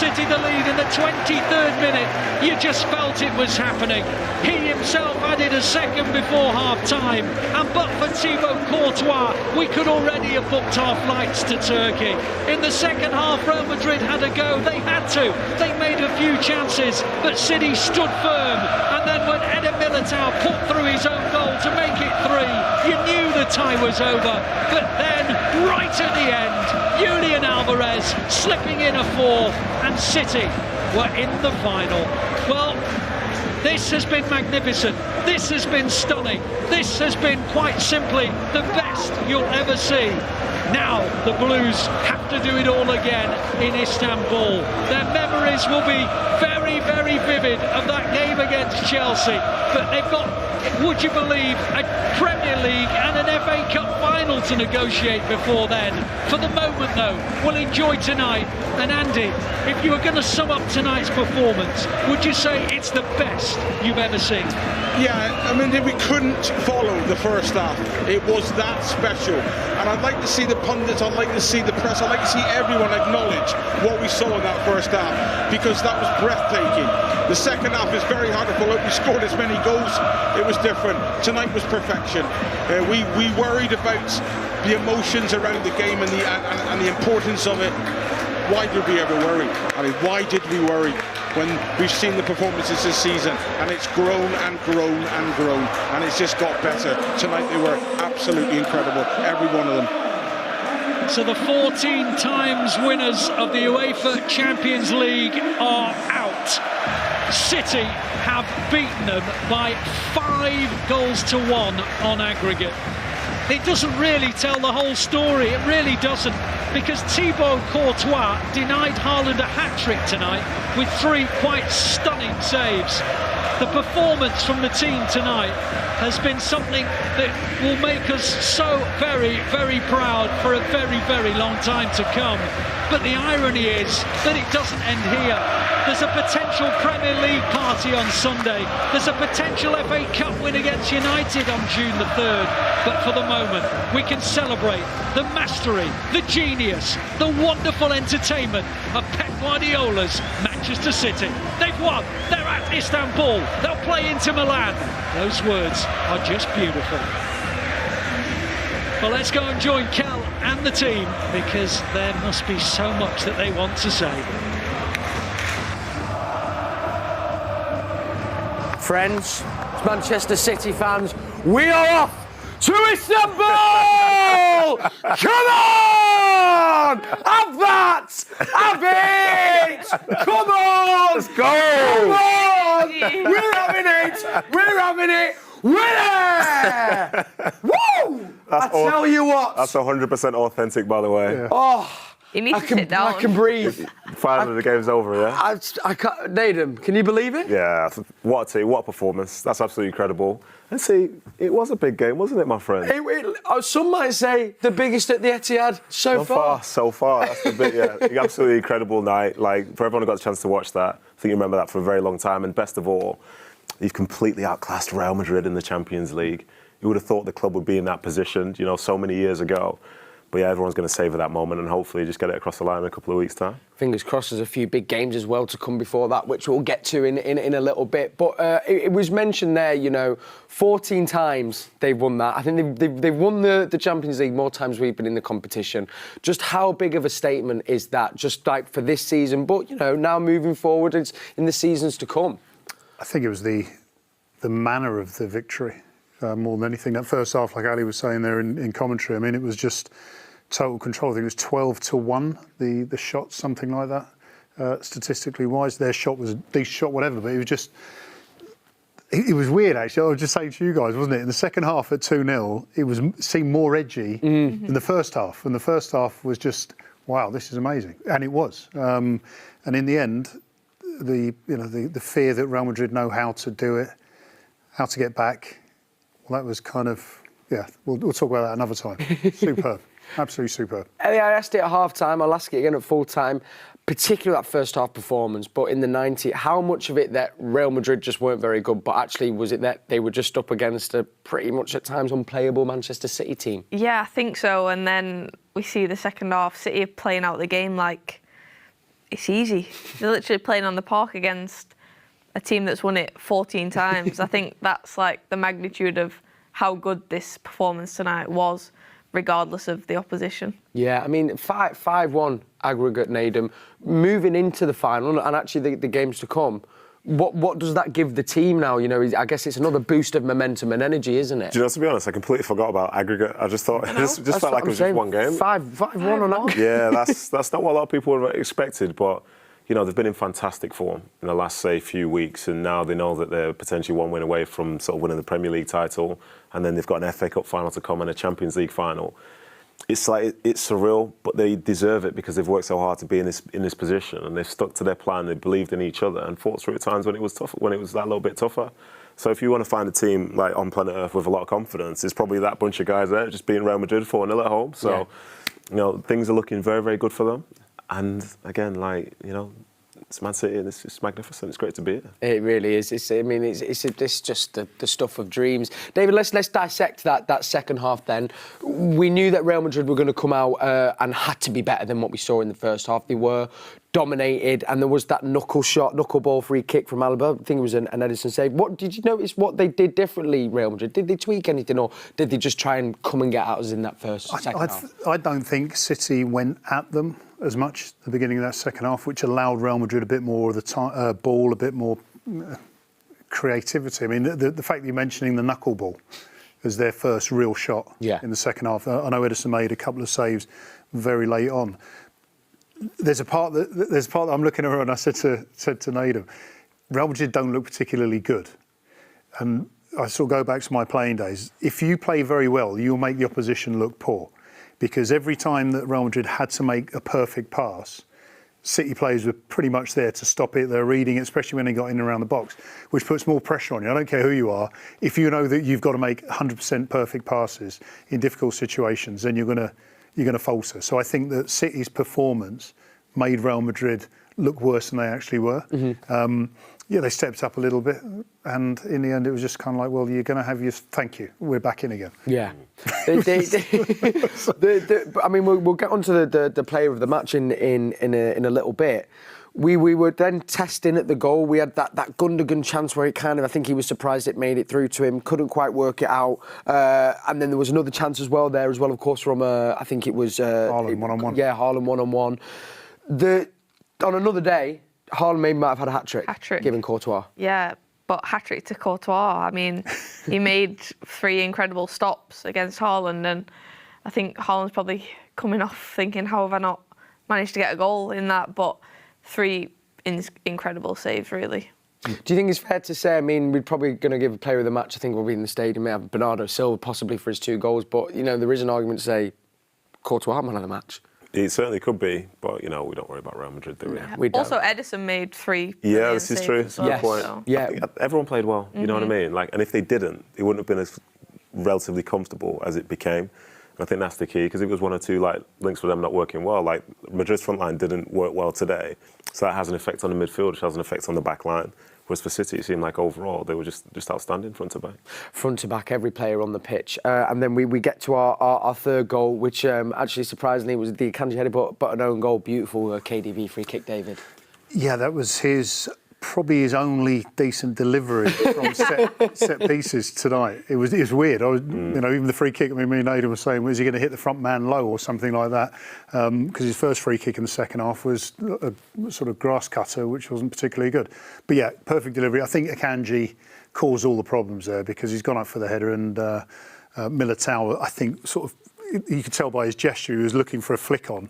City the lead in the 23rd minute. You just felt it was happening. He himself added a second before half-time, and but for Thibaut Courtois, we could already have booked our flights to Turkey. In the second half, Real Madrid had a go. They had to. They made a few chances, but City stood firm. And then when Eder Militao put through his own goal to make it 3, you knew the tie was over. But then, right at the end, Julian Alvarez slipping in a fourth, and City were in the final. Well, this has been magnificent. This has been stunning. This has been quite simply the best you'll ever see. Now the Blues have to do it all again in Istanbul. Their memories will be very, very vivid of that game against Chelsea. But they've got, would you believe, a Premier League and an FA Cup final to negotiate before then. For the moment, though, we'll enjoy tonight. And Andy, if you were going to sum up tonight's performance, would you say it's the best you've ever seen? Yeah, I mean, we couldn't follow the first half. It was that special. And I'd like to see the pundits, I'd like to see the press, I'd like to see everyone acknowledge what we saw in that first half, because that was breathtaking. The second half is very hard to follow. We scored as many goals. It was different. Tonight was perfection. We worried about the emotions around the game and the importance of it. Why did we ever worry? I mean, why did we worry when we've seen the performances this season, and it's grown and grown and grown, and it's just got better. Tonight they were absolutely incredible, every one of them. So the 14 times winners of the UEFA Champions League are out. City have beaten them by 5-1 on aggregate. It doesn't really tell the whole story, it really doesn't, because Thibaut Courtois denied Haaland a hat-trick tonight with 3 quite stunning saves. The performance from the team tonight has been something that will make us so very, very proud for a very, very long time to come. But the irony is that it doesn't end here. There's a potential Premier League party on Sunday. There's a potential FA Cup win against United on June the 3rd. But for the moment, we can celebrate the mastery, the genius, the wonderful entertainment of Pep Guardiola's Manchester City. They've won. They're at Istanbul. They'll play Inter Milan. Those words are just beautiful. Well, let's go and join Cel and the team, because there must be so much that they want to say. Friends, Manchester City fans, we are off to Istanbul! Come on! Have that! Have it! Come on! Let's go! Come on! We're having it! We're having it! We're there! Woo! I tell you what. That's 100% authentic, by the way. Yeah. Oh, you need to sit down. I can breathe. Finally, the game's over, yeah? I can't, Nedum, can you believe it? Yeah, what a team, what a performance. That's absolutely incredible. And see, it was a big game, wasn't it, my friend? Some might say the biggest at the Etihad so far. So far. That's the bit, yeah. Absolutely incredible night. Like, for everyone who got the chance to watch that, I think you remember that for a very long time. And best of all, you've completely outclassed Real Madrid in the Champions League. You would have thought the club would be in that position, you know, so many years ago. But yeah, everyone's going to savour that moment and hopefully just get it across the line in a couple of weeks' time. Fingers crossed there's a few big games as well to come before that, which we'll get to in a little bit. But it was mentioned there, you know, 14 times they've won that. I think they've won the Champions League more times we've been in the competition. Just how big of a statement is that, just like for this season, but, you know, now moving forward it's in the seasons to come? I think it was the manner of the victory more than anything. That first half, like Ali was saying there in commentary, I mean, it was just total control. I think it was 12-1, the shots, something like that, statistically wise. Their shot was a decent shot, whatever, but it was just... It was weird, actually. I was just saying to you guys, wasn't it? In the second half at 2-0, it seemed more edgy than the first half. And the first half was just, wow, this is amazing. And it was. And in the end, the fear that Real Madrid know how to do it, how to get back, well, that was kind of, yeah, we'll talk about that another time. Superb. Absolutely superb. Ellie, I asked it at half-time, I'll ask it again at full-time, particularly that first-half performance, but in the 90, how much of it that Real Madrid just weren't very good, but actually was it that they were just up against a pretty much at times unplayable Manchester City team? Yeah, I think so, and then we see the second half, City playing out the game like it's easy. They're literally playing on the park against a team that's won it 14 times. I think that's like the magnitude of how good this performance tonight was, regardless of the opposition. Yeah, I mean, 5-1 aggregate, Nedum. Moving into the final, and actually the games to come, what does that give the team now? You know, I guess it's another boost of momentum and energy, isn't it? Do you know, to be honest, I completely forgot about aggregate. I just thought, it just felt like it was just one game. 5-1 on aggregate. Yeah, that's not what a lot of people would have expected, but, you know, they've been in fantastic form in the last, say, few weeks, and now they know that they're potentially one win away from sort of winning the Premier League title, and then they've got an FA Cup final to come and a Champions League final. It's like, it's surreal, but they deserve it because they've worked so hard to be in this position, and they've stuck to their plan. They believed in each other and fought through at times when it was tough, when it was that little bit tougher. So if you want to find a team like on planet Earth with a lot of confidence, it's probably that bunch of guys there just beating Real Madrid 4-0 at home. So, you know, things are looking very, very good for them. And again, like, you know, it's Man City and it's magnificent. It's great to be here. It really is. It's just the stuff of dreams. David, let's dissect that second half then. We knew that Real Madrid were going to come out and had to be better than what we saw in the first half. They were dominated, and there was that knuckleball free kick from Alaba. I think it was an Edison save. What did you notice? What they did differently, Real Madrid? Did they tweak anything, or did they just try and come and get at us in that second half? I don't think City went at them as much at the beginning of that second half, which allowed Real Madrid a bit more of the ball, a bit more creativity. I mean, the fact that you're mentioning the knuckleball as their first real shot in the second half. I know Edison made a couple of saves very late on. There's a part that I'm looking around. I said to Nedum, Real Madrid don't look particularly good, and I sort of go back to my playing days. If you play very well, you'll make the opposition look poor, because every time that Real Madrid had to make a perfect pass, City players were pretty much there to stop it. They're reading it, especially when they got in and around the box, which puts more pressure on you. I don't care who you are. If you know that you've got to make 100% perfect passes in difficult situations, then you're going to falter. So I think that City's performance made Real Madrid look worse than they actually were. Mm-hmm. They stepped up a little bit, and in the end it was just kind of like, well, you're going to have your thank you, we're back in again. Yeah. I mean, we'll get onto the player of the match in a little bit. We were then testing at the goal. We had that Gundogan chance where I think he was surprised it made it through to him, couldn't quite work it out. And then there was another chance as well, of course, from, I think it was... Haaland one-on-one. Yeah, Haaland one-on-one. On another day, Haaland might have had a hat-trick. Given Courtois. Yeah, but hat-trick to Courtois. I mean, he made 3 incredible stops against Haaland, and I think Haaland's probably coming off thinking, how have I not managed to get a goal in that? But 3 incredible saves, really. Do you think it's fair to say, I mean, we're probably going to give a player of the match, I think we'll be in the stadium, we have Bernardo Silva possibly for his 2 goals, but, you know, there is an argument to say Courtois man of the match. It certainly could be, but, you know, we don't worry about Real Madrid, do we? Yeah. We don't. Also, Edison made 3. Yeah, this is true. Well, Good point. So. Yeah. Everyone played well, you know what I mean? Like, and if they didn't, it wouldn't have been as relatively comfortable as it became. And I think that's the key, because it was 1 or 2 links with them not working well. Like, Madrid's front line didn't work well today, so that has an effect on the midfield, which has an effect on the back line. Whereas for City, it seemed like overall they were just outstanding front to back. Front to back, every player on the pitch. And then we get to our third goal, which actually surprisingly was the Akanji header, but an own goal. Beautiful KDB free kick, David. Yeah, that was probably his only decent delivery from set pieces tonight. It was weird. You know, even the free kick. I mean, me and Nedum were saying, was he going to hit the front man low or something like that? Because his first free kick in the second half was a sort of grass cutter, which wasn't particularly good. But yeah, perfect delivery. I think Akanji caused all the problems there, because he's gone up for the header, and Militao, I think, sort of, you could tell by his gesture he was looking for a flick on.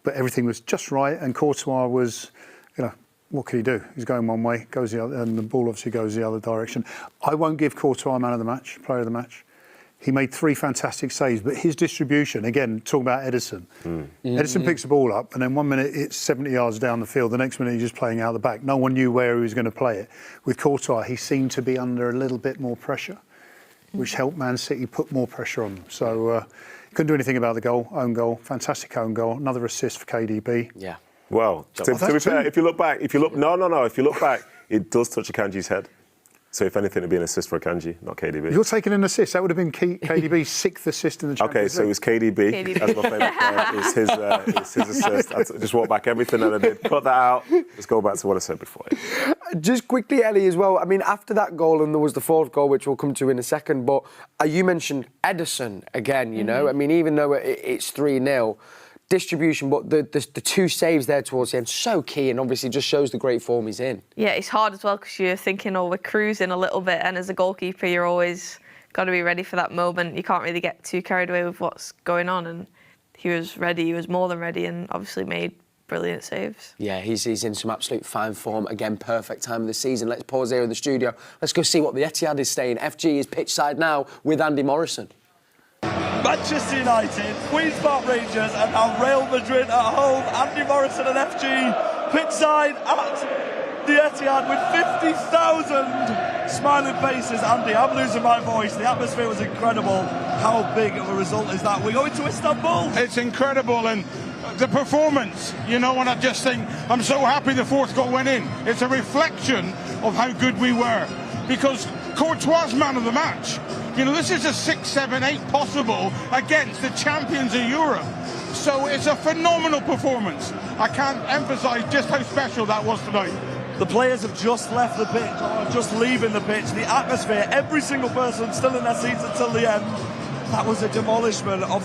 But everything was just right, and Courtois was, you know, what can he do? He's going one way, goes the other, and the ball obviously goes the other direction. I won't give Courtois man of the match, player of the match. He made 3 fantastic saves, but his distribution, again, talking about Edison. Edison picks the ball up, and then 1 minute it's 70 yards down the field, the next minute he's just playing out the back. No one knew where he was going to play it. With Courtois, he seemed to be under a little bit more pressure, which helped Man City put more pressure on them. So couldn't do anything about the goal, own goal, fantastic own goal, another assist for KDB. Yeah. Well, to be fair, if you look back, it does touch Akanji's head. So if anything, it'd be an assist for Akanji, not KDB. You're taking an assist. That would have been KDB's 6th assist in the Champions League. Okay, so it was KDB. That's my favourite player. It's his assist. I just walked back everything that I did. Cut that out. Let's go back to what I said before. Just quickly, Ellie, as well. I mean, after that goal, and there was the fourth goal, which we'll come to in a second, but you mentioned Ederson again, you know? I mean, even though it's 3-0, distribution, but the two saves there towards the end, so key, and obviously just shows the great form he's in. Yeah, it's hard as well because you're thinking, oh, we're cruising a little bit, and as a goalkeeper, you're always got to be ready for that moment. You can't really get too carried away with what's going on, and he was ready, he was more than ready, and obviously made brilliant saves. Yeah, he's in some absolute fine form. Again, perfect time of the season. Let's pause here in the studio. Let's go see what the Etihad is saying. FG is pitch side now with Andy Morrison. Manchester United, Queen's Park Rangers, and now Real Madrid at home. Andy Morrison and FG pitch side at the Etihad with 50,000 smiling faces. Andy, I'm losing my voice. The atmosphere was incredible. How big of a result is that? We're going to Istanbul. It's incredible, and the performance, you know, and I just think I'm so happy the fourth goal went in. It's a reflection of how good we were, because Courtois man of the match. You know, this is a 6, 7, 8 possible against the champions of Europe. So it's a phenomenal performance. I can't emphasise just how special that was tonight. The players have just left the pitch, or just leaving the pitch. The atmosphere, every single person still in their seats until the end. That was a demolishment of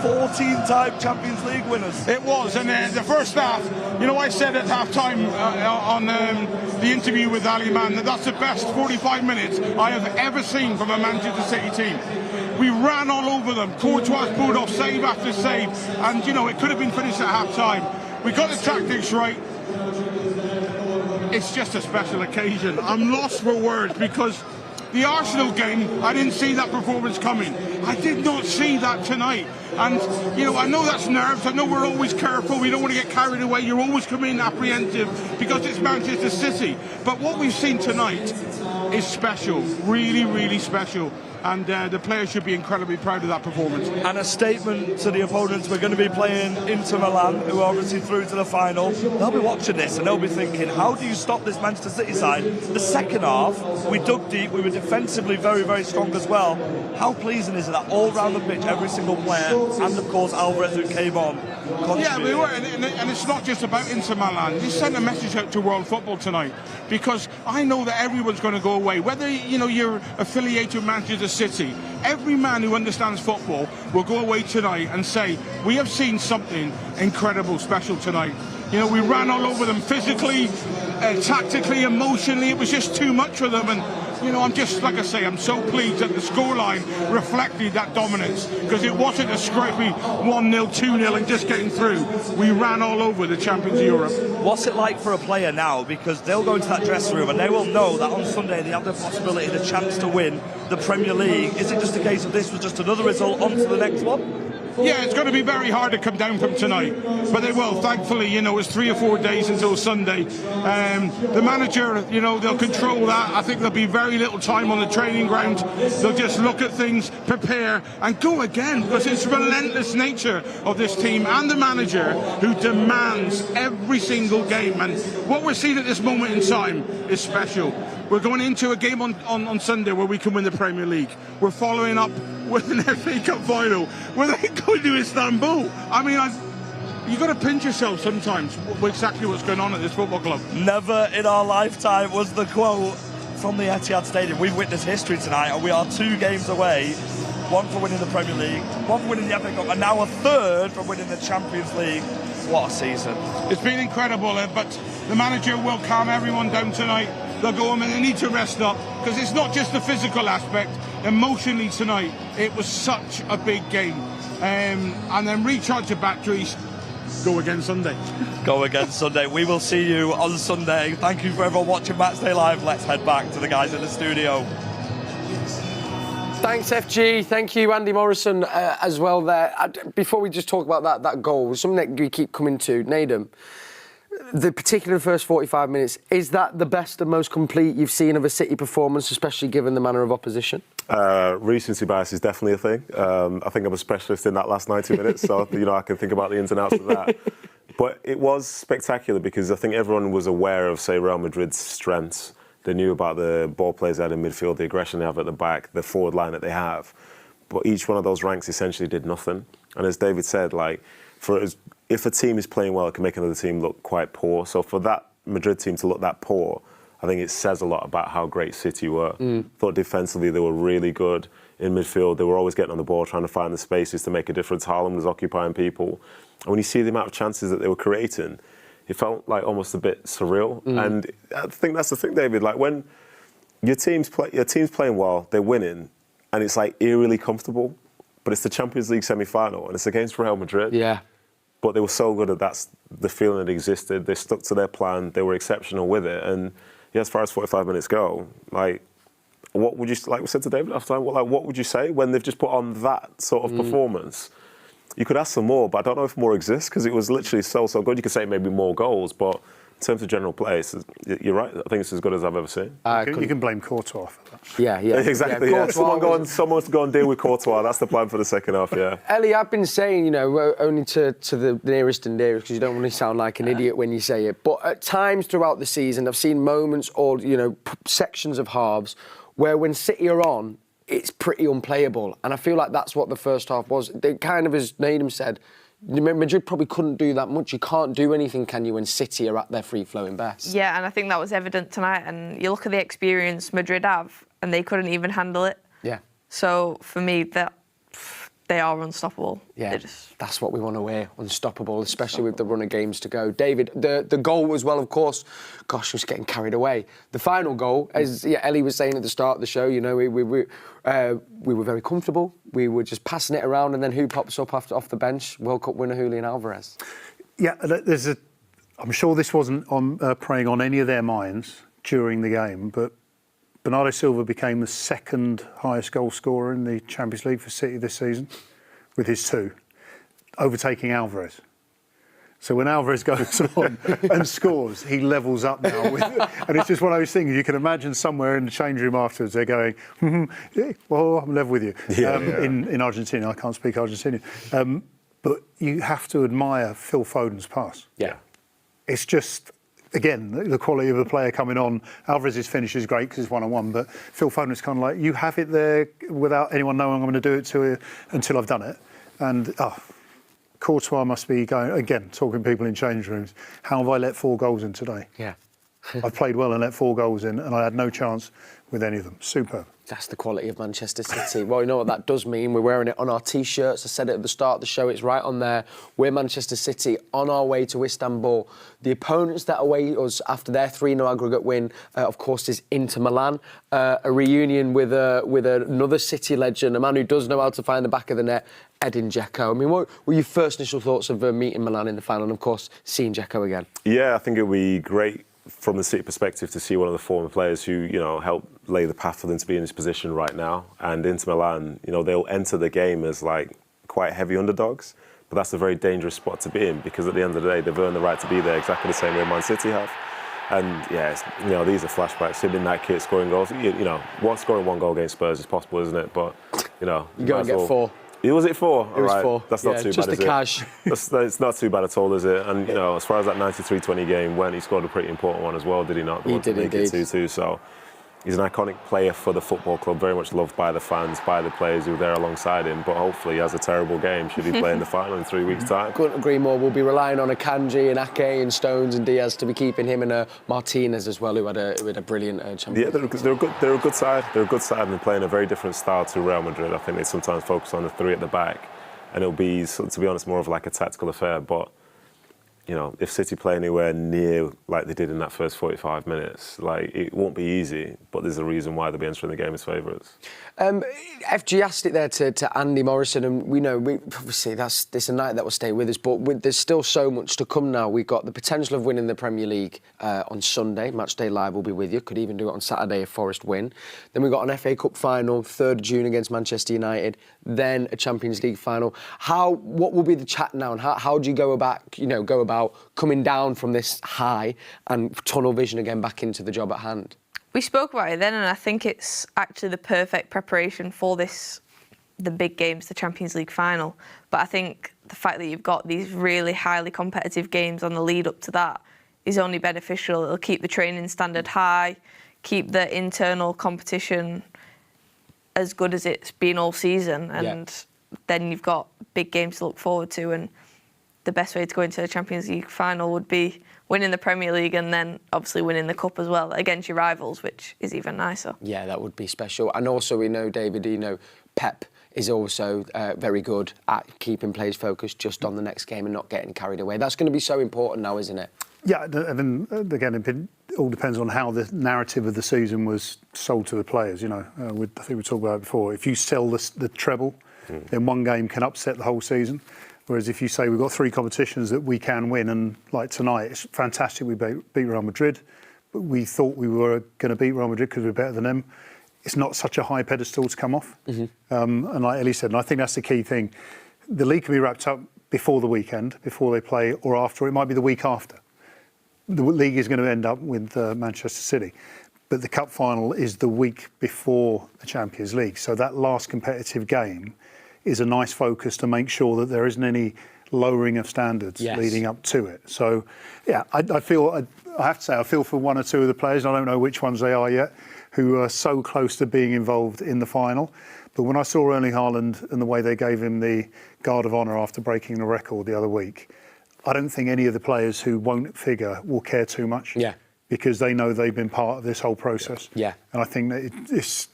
14-time Champions League winners. It was, and the first half, you know, I said at half-time on the interview with Ali Man that that's the best 45 minutes I have ever seen from a Manchester City team. We ran all over them. Courtois pulled off save after save, and, you know, it could have been finished at half-time. We got the tactics right. It's just a special occasion. I'm lost for words because the Arsenal game, I didn't see that performance coming. I did not see that tonight. And, you know, I know that's nerves. I know we're always careful. We don't want to get carried away. You're always coming in apprehensive because it's Manchester City. But what we've seen tonight is special. Really, really special. And the players should be incredibly proud of that performance. And a statement to the opponents. We're going to be playing Inter Milan, who are obviously through to the final. They'll be watching this and they'll be thinking, how do you stop this Manchester City side? The second half, we dug deep. We were defensively very, very strong as well. How pleasing is it that all round the pitch, every single player, and of course Alvarez who came on, contributed. Yeah, we were, and it's not just about Inter Milan. They sent a message out to world football tonight, because I know that everyone's going to go away, whether, you know, you're affiliated with Manchester City. Every man who understands football will go away tonight and say, we have seen something incredible, special tonight. You know, we ran all over them physically, tactically, emotionally. It was just too much for them. And, you know, I'm just, like I say, I'm so pleased that the scoreline reflected that dominance, because it wasn't a scrappy 1-0, 2-0 and just getting through. We ran all over the champions of Europe. What's it like for a player now? Because they'll go into that dressing room and they will know that on Sunday they have the possibility, the chance to win the Premier League. Is it just a case of this was just another result on to the next one? Yeah, it's going to be very hard to come down from tonight, but they will. Thankfully, you know, it's 3 or 4 days until Sunday. The manager, you know, they'll control that. I think there'll be very little time on the training ground. They'll just look at things, prepare, and go again, because it's the relentless nature of this team and the manager who demands every single game. And what we're seeing at this moment in time is special. We're going into a game on Sunday where we can win the Premier League. We're following up with an FA Cup final. We're then going to Istanbul. I mean, you've got to pinch yourself sometimes with exactly what's going on at this football club. Never in our lifetime was the quote from the Etihad Stadium. We've witnessed history tonight, and we are 2 games away. 1 for winning the Premier League, 1 for winning the FA Cup, and now a 3rd for winning the Champions League. What a season. It's been incredible, but the manager will calm everyone down tonight. They'll go home and they need to rest up, because it's not just the physical aspect. Emotionally tonight, it was such a big game. And then recharge your batteries, go again Sunday. Go again Sunday. We will see you on Sunday. Thank you for everyone watching Matchday Live. Let's head back to the guys in the studio. Thanks, FG. Thank you, Andy Morrison, as well there. Before we just talk about that goal, something that we keep coming to, Nedum, the particular first 45 minutes, is that the best and most complete you've seen of a City performance, especially given the manner of opposition? Recency bias is definitely a thing. I think I'm a specialist in that last 90 minutes, so, you know, I can think about the ins and outs of that. But it was spectacular because I think everyone was aware of, say, Real Madrid's strengths. They knew about the ball players they had in midfield, the aggression they have at the back, the forward line that they have. But each one of those ranks essentially did nothing. And as David said, if a team is playing well, it can make another team look quite poor. So for that Madrid team to look that poor, I think it says a lot about how great City were. Thought defensively they were really good. In midfield, they were always getting on the ball, trying to find the spaces to make a difference. Haaland was occupying people. And when you see the amount of chances that they were creating, it felt like almost a bit surreal. And I think that's the thing, David. Like when your team's playing well, they're winning, and it's like eerily comfortable. But it's the Champions League semi-final, and it's against Real Madrid. Yeah. But they were so good at that's the feeling that existed. They stuck to their plan. They were exceptional with it. And yeah, as far as 45 minutes go, what would you, like we said to David after time, what would you say when they've just put on that sort of performance? You could ask for more, but I don't know if more exists because it was literally so good. You could say maybe more goals, but in terms of general play, you're right. I think it's as good as I've ever seen. You can blame Courtois for that. Yeah. Exactly. Yeah. Someone to go and deal with Courtois. That's the plan for the second half. Yeah. Ellie, I've been saying, only to the nearest and dearest, because you don't want to sound like an idiot when you say it. But at times throughout the season, I've seen moments or sections of halves where when City are on, it's pretty unplayable, and I feel like that's what the first half was. They kind of, as Nedum said, Madrid probably couldn't do that much. You can't do anything, can you, when City are at their free-flowing best? Yeah, and I think that was evident tonight. And you look at the experience Madrid have, and they couldn't even handle it. Yeah. So for me, they are unstoppable. Yeah, that's what we want to hear, unstoppable, especially with the run of games to go. David, the goal as well, of course, gosh, I was getting carried away. The final goal, as Ellie was saying at the start of the show, we were very comfortable. We were just passing it around, and then who pops up off the bench? World Cup winner Julian Alvarez. Yeah, I'm sure this wasn't preying on any of their minds during the game, but Bernardo Silva became the second highest goal scorer in the Champions League for City this season, with his 2, overtaking Alvarez. So when Alvarez goes on and scores, he levels up now. And it's just one of those things, you can imagine somewhere in the change room afterwards, they're going, well, I'm level with you. In Argentina, I can't speak Argentinian. But you have to admire Phil Foden's pass. Yeah. It's just, again, the quality of the player coming on. Alvarez's finish is great because it's one-on-one, but Phil Foden is kind of like, you have it there without anyone knowing I'm going to do it to you until I've done it. And Courtois must be going, again, talking to people in change rooms, how have I let 4 goals in today? Yeah. I've played well and let 4 goals in, and I had no chance with any of them. Superb. That's the quality of Manchester City. Well, you know what that does mean? We're wearing it on our T-shirts. I said it at the start of the show. It's right on there. We're Manchester City on our way to Istanbul. The opponents that await us after their 3-0 aggregate win, of course, is Inter Milan. A reunion with another City legend, a man who does know how to find the back of the net, Edin Dzeko. I mean, what were your first initial thoughts of meeting Milan in the final and, of course, seeing Dzeko again? Yeah, I think it would be great from the City perspective to see one of the former players who, helped lay the path for them to be in this position right now. And Inter Milan, they'll enter the game as quite heavy underdogs, but that's a very dangerous spot to be in because at the end of the day, they've earned the right to be there exactly the same way Man City have. And these are flashbacks. Him in that kit scoring goals. Scoring 1 goal against Spurs is possible, isn't it? But you go and get 4. Was it 4? It was 4. That's not too bad, just is the cash. It's not too bad at all, is it? And, as far as that 93-20 game went, he scored a pretty important one as well, did he not? He did indeed. 2-2, so he's an iconic player for the football club, very much loved by the fans, by the players who are there alongside him, but hopefully he has a terrible game should he play in the final in 3 weeks' time. Couldn't agree more. We'll be relying on Akanji and Ake and Stones and Diaz to be keeping him, and Martinez as well, who had a brilliant champion. Yeah, they're a good side. They're a good side, and they're playing a very different style to Real Madrid. I think they sometimes focus on the 3 at the back, and it'll be, to be honest, more of a tactical affair. But if City play anywhere near like they did in that first 45 minutes, it won't be easy. But there's a reason why they'll be entering the game as favourites. FG asked it there to Andy Morrison, and we obviously it's a night that will stay with us. But there's still so much to come now. We've got the potential of winning the Premier League on Sunday. Matchday Live will be with you. Could even do it on Saturday if Forest win. Then we've got an FA Cup final, 3rd of June against Manchester United. Then a Champions League final. What will be the chat now, and how do you go about coming down from this high and tunnel vision again back into the job at hand? We spoke about it then, and I think it's actually the perfect preparation for the big games, the Champions League final. But I think the fact that you've got these really highly competitive games on the lead up to that is only beneficial. It'll keep the training standard high, keep the internal competition as good as it's been all season, and then you've got big games to look forward to, and the best way to go into the Champions League final would be winning the Premier League and then obviously winning the Cup as well against your rivals, which is even nicer. Yeah, that would be special. And also we know, David, Pep is also very good at keeping players focused just on the next game and not getting carried away. That's going to be so important now, isn't it? Yeah, and then again, it all depends on how the narrative of the season was sold to the players. I think we talked about it before. If you sell the treble, then one game can upset the whole season. Whereas if you say we've got 3 competitions that we can win, and like tonight, it's fantastic we beat Real Madrid, but we thought we were going to beat Real Madrid because we're better than them. It's not such a high pedestal to come off. And like Ellie said, and I think that's the key thing, the league can be wrapped up before the weekend, before they play, or after. It might be the week after. The league is going to end up with Manchester City, but the cup final is the week before the Champions League. So that last competitive game is a nice focus to make sure that there isn't any lowering of standards leading up to it. So, yeah, I have to say, I feel for 1 or 2 of the players, I don't know which ones they are yet, who are so close to being involved in the final. But when I saw Erling Haaland and the way they gave him the Guard of Honour after breaking the record the other week, I don't think any of the players who won't figure will care too much. Yeah. Because they know they've been part of this whole process. Yeah. And I think that it's,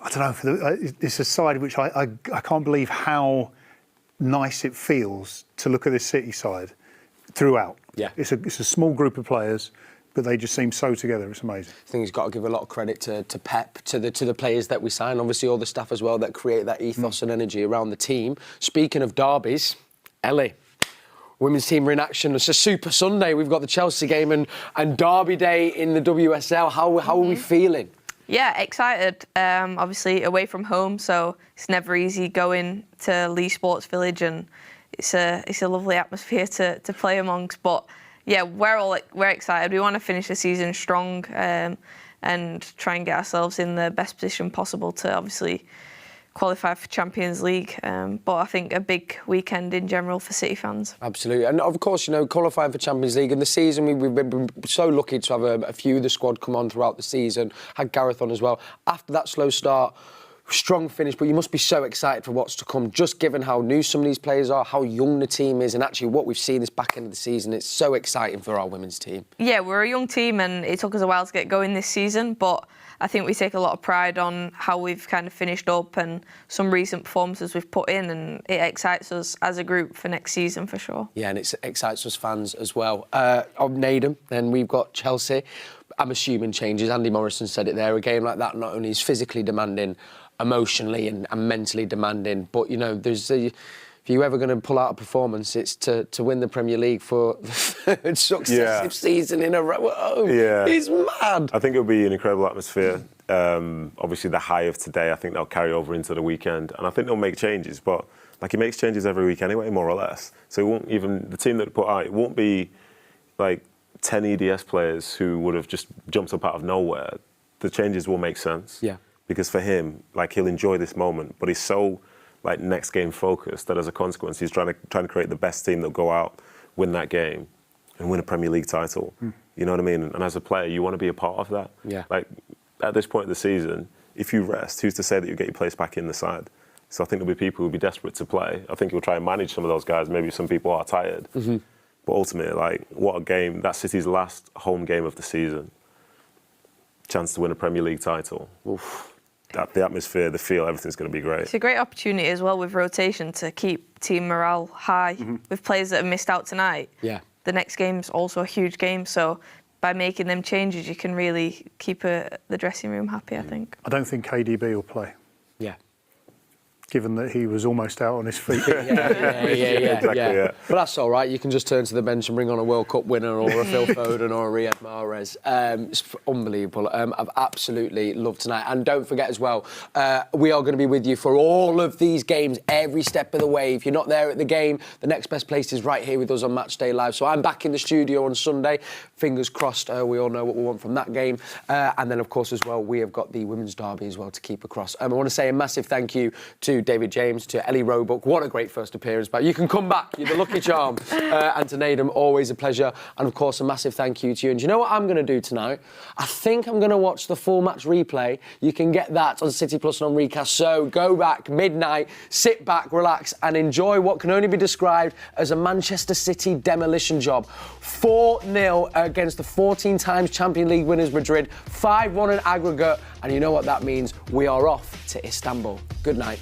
I don't know, it's a side which I can't believe how nice it feels to look at this City side throughout. Yeah. It's a small group of players, but they just seem so together. It's amazing. I think he's got to give a lot of credit to Pep, to the players that we sign, obviously all the staff as well that create that ethos and energy around the team. Speaking of derbies, Ellie, women's team are in action. It's a Super Sunday. We've got the Chelsea game and Derby Day in the WSL. How are we feeling? Yeah, excited. Obviously away from home, so it's never easy going to Leigh Sports Village, and it's a lovely atmosphere to play amongst. But yeah, we're excited. We want to finish the season strong and try and get ourselves in the best position possible to obviously qualify for Champions League. But I think a big weekend in general for City fans. Absolutely. And of course, qualifying for Champions League in the season, we've been so lucky to have a few of the squad come on throughout the season. Had Gareth on as well. After that slow start, strong finish, but you must be so excited for what's to come, just given how new some of these players are, how young the team is, and actually what we've seen this back end of the season. It's so exciting for our women's team. Yeah, we're a young team and it took us a while to get going this season, but I think we take a lot of pride on how we've kind of finished up and some recent performances we've put in, and it excites us as a group for next season for sure. Yeah, and it excites us fans as well. On Nedum, then we've got Chelsea. I'm assuming changes. Andy Morrison said it there. A game like that not only is physically demanding, emotionally and mentally demanding, but if you're ever going to pull out a performance, it's to win the Premier League for the third successive season in a row. Oh, it's mad. I think it'll be an incredible atmosphere. Obviously, the high of today, I think they'll carry over into the weekend, and I think they'll make changes. But he makes changes every week anyway, more or less. So it won't even the team that put out. It won't be like 10 EDS players who would have just jumped up out of nowhere. The changes will make sense. Yeah. Because for him, he'll enjoy this moment, but he's so next game focused that as a consequence he's trying to create the best team that'll go out, win that game, and win a Premier League title. You know what I mean? And as a player, you want to be a part of that. Yeah. At this point of the season, if you rest, who's to say that you get your place back in the side? So I think there'll be people who'll be desperate to play. I think he'll try and manage some of those guys. Maybe some people are tired. But ultimately, what a game! That's City's last home game of the season. Chance to win a Premier League title. Oof. The atmosphere, the feel, everything's going to be great. It's a great opportunity as well with rotation to keep team morale high with players that have missed out tonight. Yeah. The next game's also a huge game, so by making them changes, you can really keep the dressing room happy, I think. I don't think KDB will play. Yeah. Given that he was almost out on his feet. Yeah. But that's all right. You can just turn to the bench and bring on a World Cup winner or a Phil Foden or a Riyad Mahrez. It's unbelievable. I've absolutely loved tonight. And don't forget as well, we are going to be with you for all of these games, every step of the way. If you're not there at the game, the next best place is right here with us on Matchday Live. So I'm back in the studio on Sunday. Fingers crossed, we all know what we want from that game. And then, of course, as well, we have got the Women's Derby as well to keep across. I want to say a massive thank you to to David James, to Ellie Roebuck. What a great first appearance, but you can come back. You're the lucky charm. And to Nedum, always a pleasure. And of course, a massive thank you to you. And do you know what I'm going to do tonight? I think I'm going to watch the full match replay. You can get that on City Plus and on Recast. So go back, midnight, sit back, relax, and enjoy what can only be described as a Manchester City demolition job. 4-0 against the 14 times Champions League winners Madrid, 5-1 in aggregate, and you know what that means. We are off to Istanbul. Good night.